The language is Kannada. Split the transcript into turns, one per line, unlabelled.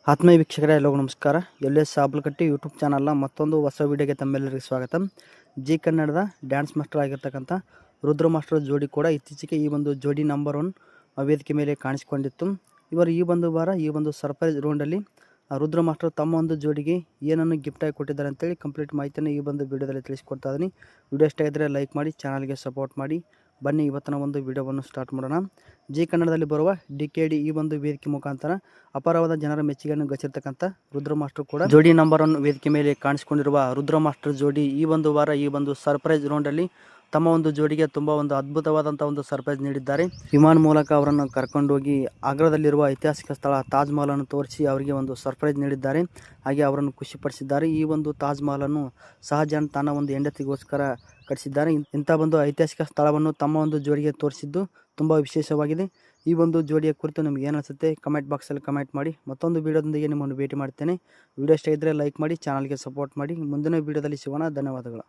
ಆತ್ಮೀಯ ವೀಕ್ಷಕರೇ ಎಲ್ಲರಿಗೂ ನಮಸ್ಕಾರ. LS ಸಾಬಲಕಟ್ಟಿ ಯೂಟ್ಯೂಬ್ ಚಾನಲ್ನ ಮತ್ತೊಂದು ಹೊಸ ವಿಡಿಯೋಗೆ ತಮ್ಮೆಲ್ಲರಿಗೂ ಸ್ವಾಗತ. ಜಿ ಕನ್ನಡದ ಡ್ಯಾನ್ಸ್ ಮಾಸ್ಟರ್ ಆಗಿರ್ತಕ್ಕಂಥ ರುದ್ರ ಮಾಸ್ಟರ್ ಜೋಡಿ ಕೂಡ ಇತ್ತೀಚೆಗೆ ಈ ಒಂದು ಜೋಡಿ ನಂಬರ್ 1 ವೇದಿಕೆ ಮೇಲೆ ಕಾಣಿಸಿಕೊಂಡಿತ್ತು. ಇವರು ಈ ಒಂದು ವಾರ ಈ ಒಂದು ಸರ್ಪ್ರೈಸ್ ರೌಂಡಲ್ಲಿ ರುದ್ರ ಮಾಸ್ಟರ್ ತಮ್ಮ ಒಂದು ಜೋಡಿಗೆ ಏನನ್ನು ಗಿಫ್ಟ್ ಆಗಿ ಕೊಟ್ಟಿದ್ದಾರೆ ಅಂತೇಳಿ ಕಂಪ್ಲೀಟ್ ಮಾಹಿತಿಯನ್ನು ಈ ಒಂದು ವಿಡಿಯೋದಲ್ಲಿ ತಿಳಿಸ್ಕೊಡ್ತಾ ಇದ್ದೀನಿ. ವಿಡಿಯೋ ಇಷ್ಟ ಇದ್ದರೆ ಲೈಕ್ ಮಾಡಿ, ಚಾನಲ್ಗೆ ಸಪೋರ್ಟ್ ಮಾಡಿ. ಬನ್ನಿ ಇವತ್ತಿನ ಒಂದು ವಿಡಿಯೋವನ್ನು ಸ್ಟಾರ್ಟ್ ಮಾಡೋಣ. ಜಿ ಕನ್ನಡದಲ್ಲಿ ಬರುವ DKD ಈ ಒಂದು ವೇದಿಕೆ ಮುಖಾಂತರ ಅಪಾರವಾದ ಜನರ ಮೆಚ್ಚುಗೆಯನ್ನು ಗಳಿಸಿರ್ತಕ್ಕಂಥ ರುದ್ರ ಮಾಸ್ಟರ್ ಕೂಡ ಜೋಡಿ ನಂಬರ್ 1 ವೇದಿಕೆ ಮೇಲೆ ಕಾಣಿಸಿಕೊಂಡಿರುವ ರುದ್ರ ಮಾಸ್ಟರ್ ಜೋಡಿ ಈ ಒಂದು ವಾರ ಈ ಒಂದು ಸರ್ಪ್ರೈಸ್ ರೌಂಡಲ್ಲಿ ತಮ್ಮ ಒಂದು ಜೋಡಿಗೆ ತುಂಬ ಒಂದು ಅದ್ಭುತವಾದಂಥ ಒಂದು ಸರ್ಪ್ರೈಸ್ ನೀಡಿದ್ದಾರೆ. ವಿಮಾನ ಮೂಲಕ ಅವರನ್ನು ಕರ್ಕೊಂಡೋಗಿ ಆಗ್ರಾದಲ್ಲಿರುವ ಐತಿಹಾಸಿಕ ಸ್ಥಳ ತಾಜ್ ಮಹಲ್ ಅನ್ನು ತೋರಿಸಿ ಅವರಿಗೆ ಒಂದು ಸರ್ಪ್ರೈಸ್ ನೀಡಿದ್ದಾರೆ. ಹಾಗೆ ಅವರನ್ನು ಖುಷಿಪಡಿಸಿದ್ದಾರೆ. ಈ ಒಂದು ತಾಜ್ ಮಹಲ್ ಅನ್ನು ಶಹಜಹಾನ್ ತನ್ನ ಒಂದು ಹೆಂಡತಿಗೋಸ್ಕರ ಕಟ್ಟಿಸಿದ್ದಾರೆ. ಇಂಥ ಒಂದು ಐತಿಹಾಸಿಕ ಸ್ಥಳವನ್ನು ತಮ್ಮ ಒಂದು ಜೋಡಿಗೆ ತೋರಿಸಿದ್ದು ತುಂಬ ವಿಶೇಷವಾಗಿದೆ. ಈ ಒಂದು ಜೋಡಿಯ ಕುರಿತು ನಿಮ್ಗೆ ಏನು ಅನಿಸುತ್ತೆ ಕಮೆಂಟ್ ಬಾಕ್ಸಲ್ಲಿ ಕಮೆಂಟ್ ಮಾಡಿ. ಮತ್ತೊಂದು ವಿಡಿಯೋದೊಂದಿಗೆ ನಿಮ್ಮನ್ನು ಭೇಟಿ ಮಾಡ್ತೇನೆ. ವಿಡಿಯೋ ಇಷ್ಟ ಇದ್ದರೆ ಲೈಕ್ ಮಾಡಿ, ಚಾನಲ್ಗೆ ಸಪೋರ್ಟ್ ಮಾಡಿ. ಮುಂದಿನ ವಿಡಿಯೋದಲ್ಲಿ ಸಿಗೋಣ. ಧನ್ಯವಾದಗಳು.